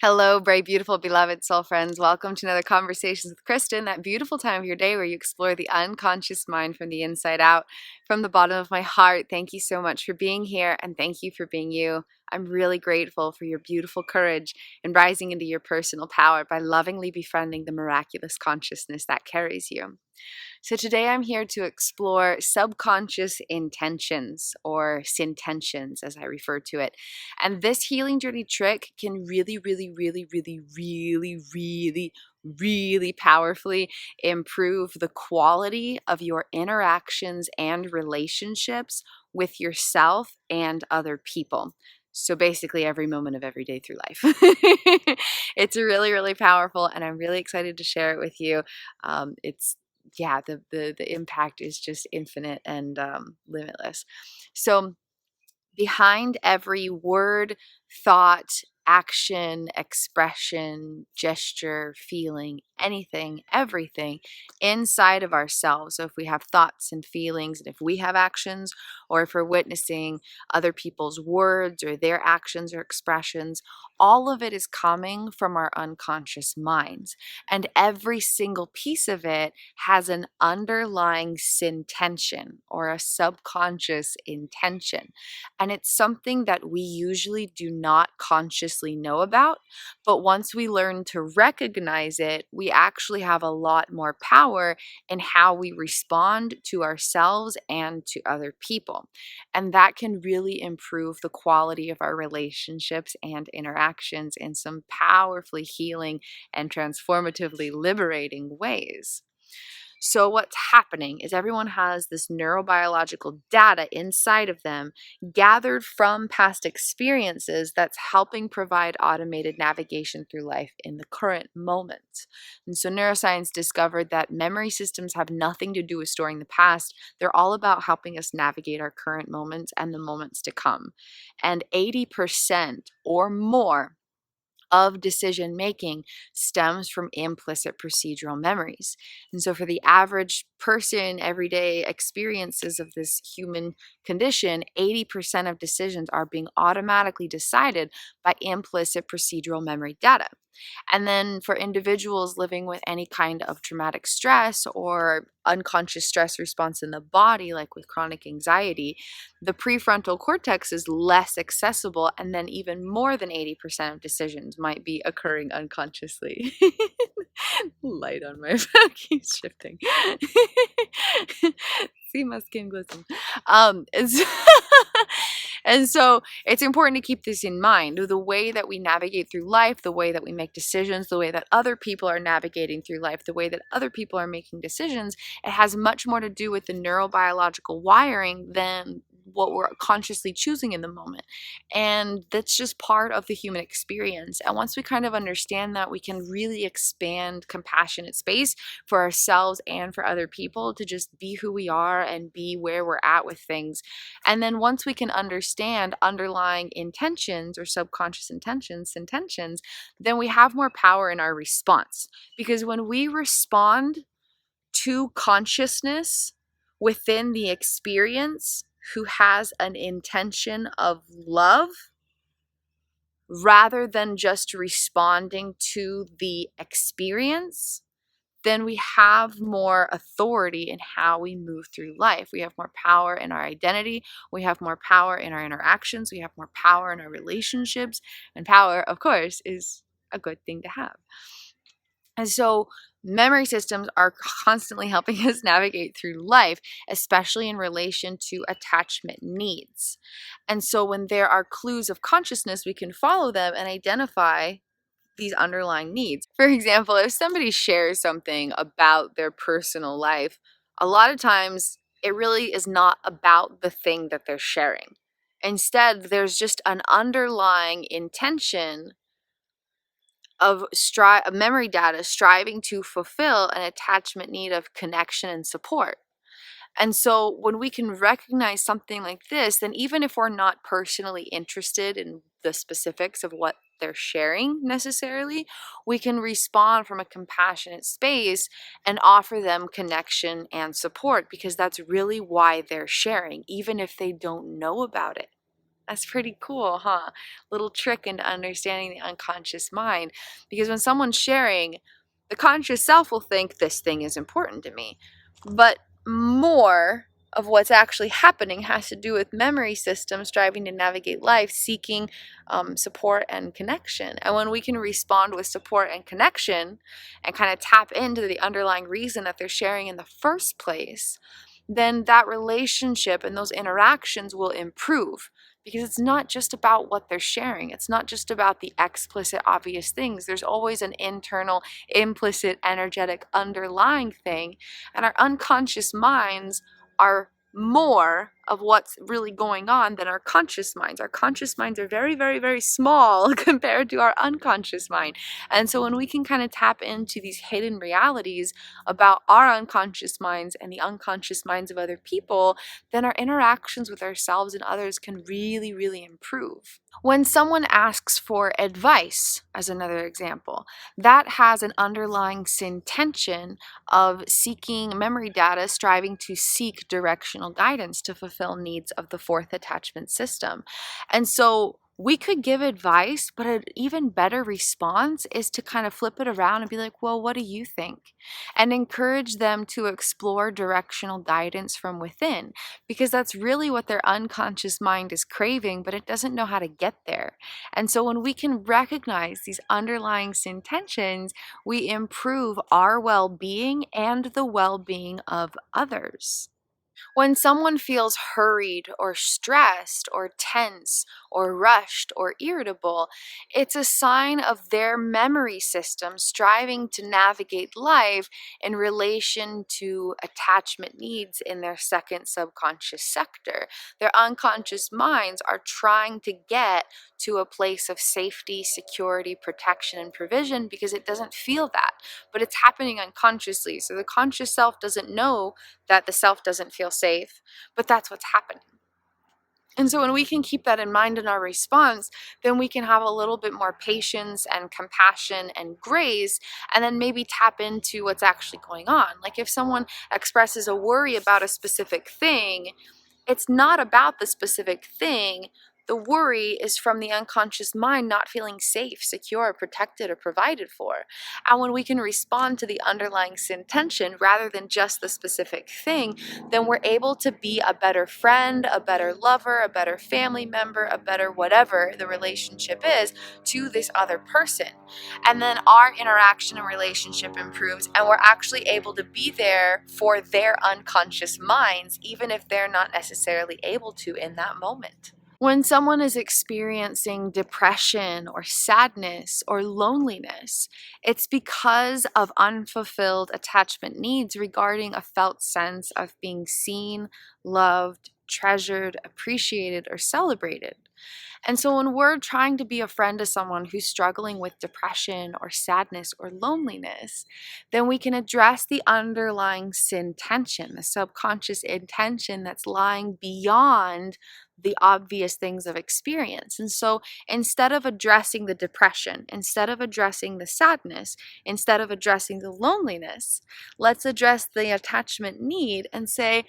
Hello, bright, beautiful, beloved soul friends. Welcome to another Conversations with Kristin, that beautiful time of your day where you explore the unconscious mind from the inside out. From the bottom of my heart, thank you so much for being here, and thank you for being you. I'm really grateful for your beautiful courage in rising into your personal power by lovingly befriending the miraculous consciousness that carries you. So today I'm here to explore subconscious intentions, or Sintentions as I refer to it. And this healing journey trick can really powerfully improve the quality of your interactions and relationships with yourself and other people. So basically every moment of every day through life. It's really powerful, and I'm really excited to share it with you. It's yeah, the impact is just infinite and limitless. So behind every word, thought, action, expression, gesture, feeling, anything, everything inside of ourselves. So if we have thoughts and feelings, and if we have actions, or if we're witnessing other people's words or their actions or expressions, all of it is coming from our unconscious minds. And every single piece of it has an underlying intention, or a subconscious intention. And it's something that we usually do not consciously know about. But once we learn to recognize it, we actually have a lot more power in how we respond to ourselves and to other people. And that can really improve the quality of our relationships and interactions in some powerfully healing and transformatively liberating ways. So, what's happening is everyone has this neurobiological data inside of them gathered from past experiences that's helping provide automated navigation through life in the current moment. And so, neuroscience discovered that memory systems have nothing to do with storing the past. They're all about helping us navigate our current moments and the moments to come. And 80% or more of decision making stems from implicit procedural memories. And so, for the average person, everyday experiences of this human condition, 80% of decisions are being automatically decided by implicit procedural memory data. And then for individuals living with any kind of traumatic stress or unconscious stress response in the body, like with chronic anxiety, the prefrontal cortex is less accessible, and then even more than 80% of decisions might be occurring unconsciously. Light on my back keeps shifting. See my skin glisten. It's and so it's important to keep this in mind. The way that we navigate through life, the way that we make decisions, the way that other people are navigating through life, the way that other people are making decisions, it has much more to do with the neurobiological wiring than what we're consciously choosing in the moment. And that's just part of the human experience. And once we kind of understand that, we can really expand compassionate space for ourselves and for other people to just be who we are and be where we're at with things. And then once we can understand underlying intentions, or subconscious intentions, then we have more power in our response. Because when we respond to consciousness within the experience who has an intention of love, rather than just responding to the experience, then we have more authority in how we move through life. We have more power in our identity. We have more power in our interactions. We have more power in our relationships. And power, of course, is a good thing to have. And so memory systems are constantly helping us navigate through life, especially in relation to attachment needs. And so when there are clues of consciousness, we can follow them and identify these underlying needs. For example, if somebody shares something about their personal life, a lot of times it really is not about the thing that they're sharing. Instead, there's just an underlying intention of memory data striving to fulfill an attachment need of connection and support. And so when we can recognize something like this, then even if we're not personally interested in the specifics of what they're sharing necessarily, we can respond from a compassionate space and offer them connection and support, because that's really why they're sharing, even if they don't know about it. That's pretty cool, huh? Little trick into understanding the unconscious mind. Because when someone's sharing, the conscious self will think this thing is important to me. But more of what's actually happening has to do with memory systems striving to navigate life, seeking support and connection. And when we can respond with support and connection and kind of tap into the underlying reason that they're sharing in the first place, then that relationship and those interactions will improve, because it's not just about what they're sharing. It's not just about the explicit, obvious things. There's always an internal, implicit, energetic, underlying thing. And our unconscious minds are more of what's really going on than our conscious minds. Our conscious minds are very, very, very small compared to our unconscious mind. And so when we can kind of tap into these hidden realities about our unconscious minds and the unconscious minds of other people, then our interactions with ourselves and others can really, really improve. When someone asks for advice, as another example, that has an underlying intention of seeking memory data, striving to seek directional guidance to fulfill needs of the fourth attachment system. And so we could give advice, but an even better response is to kind of flip it around and be like, well, what do you think? And encourage them to explore directional guidance from within, because that's really what their unconscious mind is craving, but it doesn't know how to get there. And so when we can recognize these underlying intentions, we improve our well-being and the well-being of others. When someone feels hurried or stressed or tense or rushed or irritable, it's a sign of their memory system striving to navigate life in relation to attachment needs in their second subconscious sector. Their unconscious minds are trying to get to a place of safety, security, protection, and provision because it doesn't feel that, but it's happening unconsciously. So the conscious self doesn't know that the self doesn't feel safe, but that's what's happening. And so when we can keep that in mind in our response, then we can have a little bit more patience and compassion and grace, and then maybe tap into what's actually going on. Like if someone expresses a worry about a specific thing, it's not about the specific thing. The worry is from the unconscious mind not feeling safe, secure, protected, or provided for. And when we can respond to the underlying intention rather than just the specific thing, then we're able to be a better friend, a better lover, a better family member, a better whatever the relationship is to this other person. And then our interaction and relationship improves, and we're actually able to be there for their unconscious minds, even if they're not necessarily able to in that moment. When someone is experiencing depression or sadness or loneliness, it's because of unfulfilled attachment needs regarding a felt sense of being seen, loved, treasured, appreciated, or celebrated. And so when we're trying to be a friend to someone who's struggling with depression or sadness or loneliness, then we can address the underlying intention, the subconscious intention that's lying beyond the obvious things of experience. And so instead of addressing the depression, instead of addressing the sadness, instead of addressing the loneliness, let's address the attachment need and say,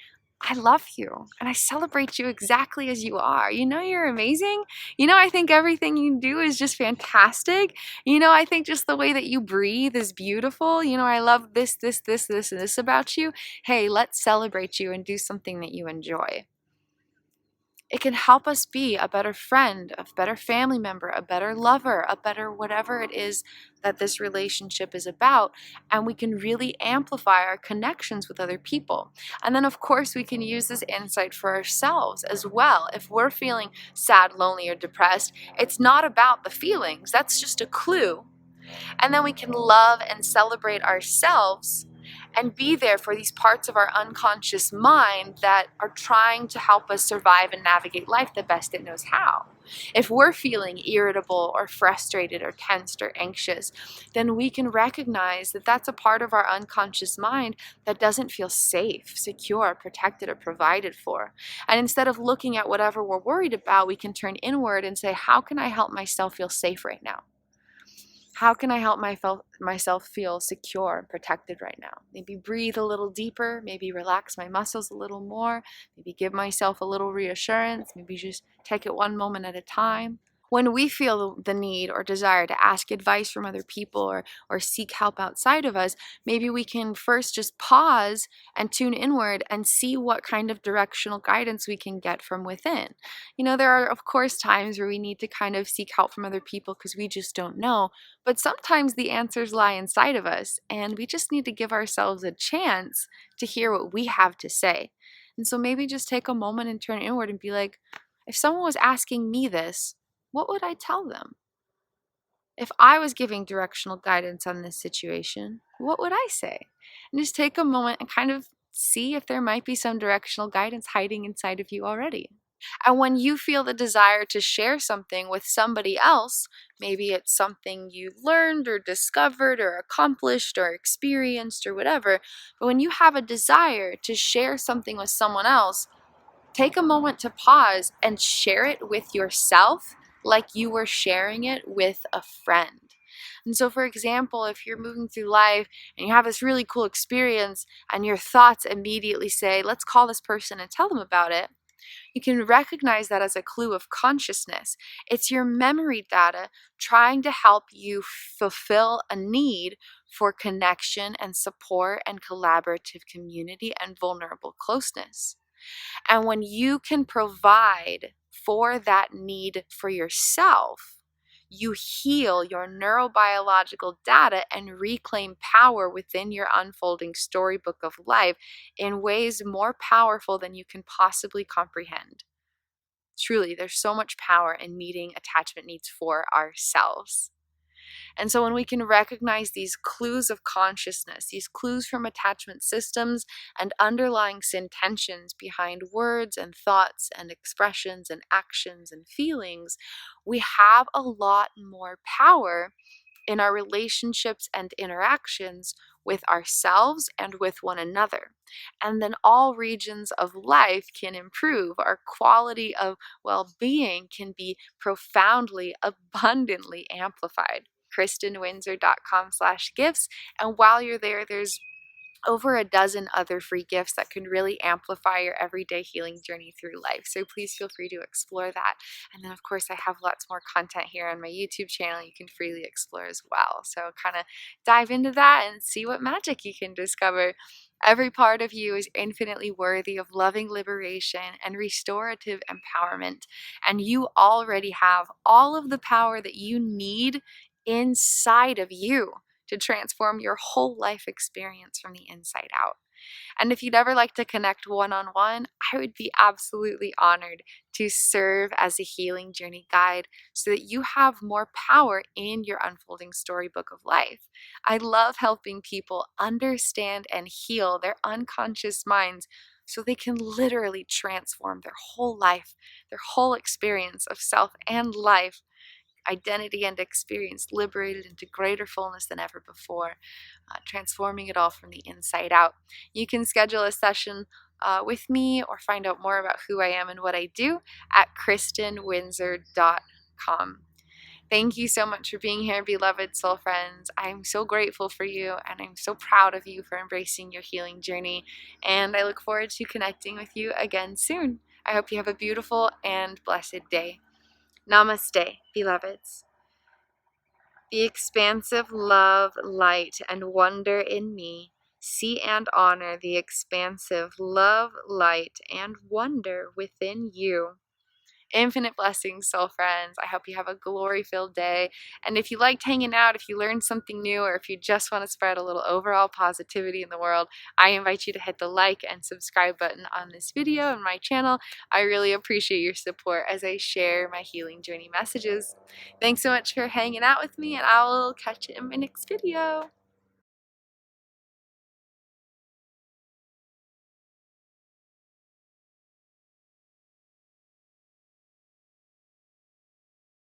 I love you and I celebrate you exactly as you are. You know, you're amazing. You know, I think everything you do is just fantastic. You know, I think just the way that you breathe is beautiful. You know, I love this, and this about you. Hey, let's celebrate you and do something that you enjoy. It can help us be a better friend, a better family member, a better lover, a better whatever it is that this relationship is about. And we can really amplify our connections with other people. And then, of course, we can use this insight for ourselves as well. If we're feeling sad, lonely, or depressed, it's not about the feelings. That's just a clue. And then we can love and celebrate ourselves and be there for these parts of our unconscious mind that are trying to help us survive and navigate life the best it knows how. If we're feeling irritable or frustrated or tensed or anxious, then we can recognize that that's a part of our unconscious mind that doesn't feel safe, secure, protected, or provided for. And instead of looking at whatever we're worried about, we can turn inward and say, how can I help myself feel safe right now? How can I help myself feel secure and protected right now? Maybe breathe a little deeper, maybe relax my muscles a little more, maybe give myself a little reassurance, maybe just take it one moment at a time. When we feel the need or desire to ask advice from other people or seek help outside of us, maybe we can first just pause and tune inward and see what kind of directional guidance we can get from within. There are, of course, times where we need to kind of seek help from other people because we just don't know, but sometimes the answers lie inside of us, and we just need to give ourselves a chance to hear what we have to say. And so maybe just take a moment and turn inward and be like, if someone was asking me this, what would I tell them? If I was giving directional guidance on this situation, what would I say? And just take a moment and kind of see if there might be some directional guidance hiding inside of you already. And when you feel the desire to share something with somebody else, maybe it's something you learned or discovered or accomplished or experienced or whatever, but when you have a desire to share something with someone else, take a moment to pause and share it with yourself like you were sharing it with a friend. And so, for example, if you're moving through life and you have this really cool experience and your thoughts immediately say, let's call this person and tell them about it, you can recognize that as a clue of consciousness. It's your memory data trying to help you fulfill a need for connection and support and collaborative community and vulnerable closeness. And when you can provide for that need for yourself, you heal your neurobiological data and reclaim power within your unfolding storybook of life in ways more powerful than you can possibly comprehend. Truly, there's so much power in meeting attachment needs for ourselves. And so when we can recognize these clues of consciousness, these clues from attachment systems and underlying intentions behind words and thoughts and expressions and actions and feelings, we have a lot more power in our relationships and interactions with ourselves and with one another. And then all regions of life can improve. Our quality of well-being can be profoundly, abundantly amplified. KristinWindsor.com/gifts. And while you're there, there's over a dozen other free gifts that can really amplify your everyday healing journey through life. So please feel free to explore that. And then, of course, I have lots more content here on my YouTube channel you can freely explore as well. So kind of dive into that and see what magic you can discover. Every part of you is infinitely worthy of loving liberation and restorative empowerment. And you already have all of the power that you need inside of you to transform your whole life experience from the inside out. And if you'd ever like to connect one-on-one, I would be absolutely honored to serve as a healing journey guide so that you have more power in your unfolding storybook of life. I love helping people understand and heal their unconscious minds so they can literally transform their whole life, their whole experience of self and life, identity and experience, liberated into greater fullness than ever before, transforming it all from the inside out. You can schedule a session with me or find out more about who I am and what I do at KristinWindsor.com. Thank you so much for being here, beloved soul friends. I'm so grateful for you, and I'm so proud of you for embracing your healing journey. And I look forward to connecting with you again soon. I hope you have a beautiful and blessed day. Namaste, beloveds. The expansive love, light, and wonder in me. See and honor the expansive love, light, and wonder within you. Infinite blessings, soul friends. I hope you have a glory-filled day. And if you liked hanging out, if you learned something new, or if you just want to spread a little overall positivity in the world, I invite you to hit the like and subscribe button on this video and my channel. I really appreciate your support as I share my healing journey messages. Thanks so much for hanging out with me, and I will catch you in my next video.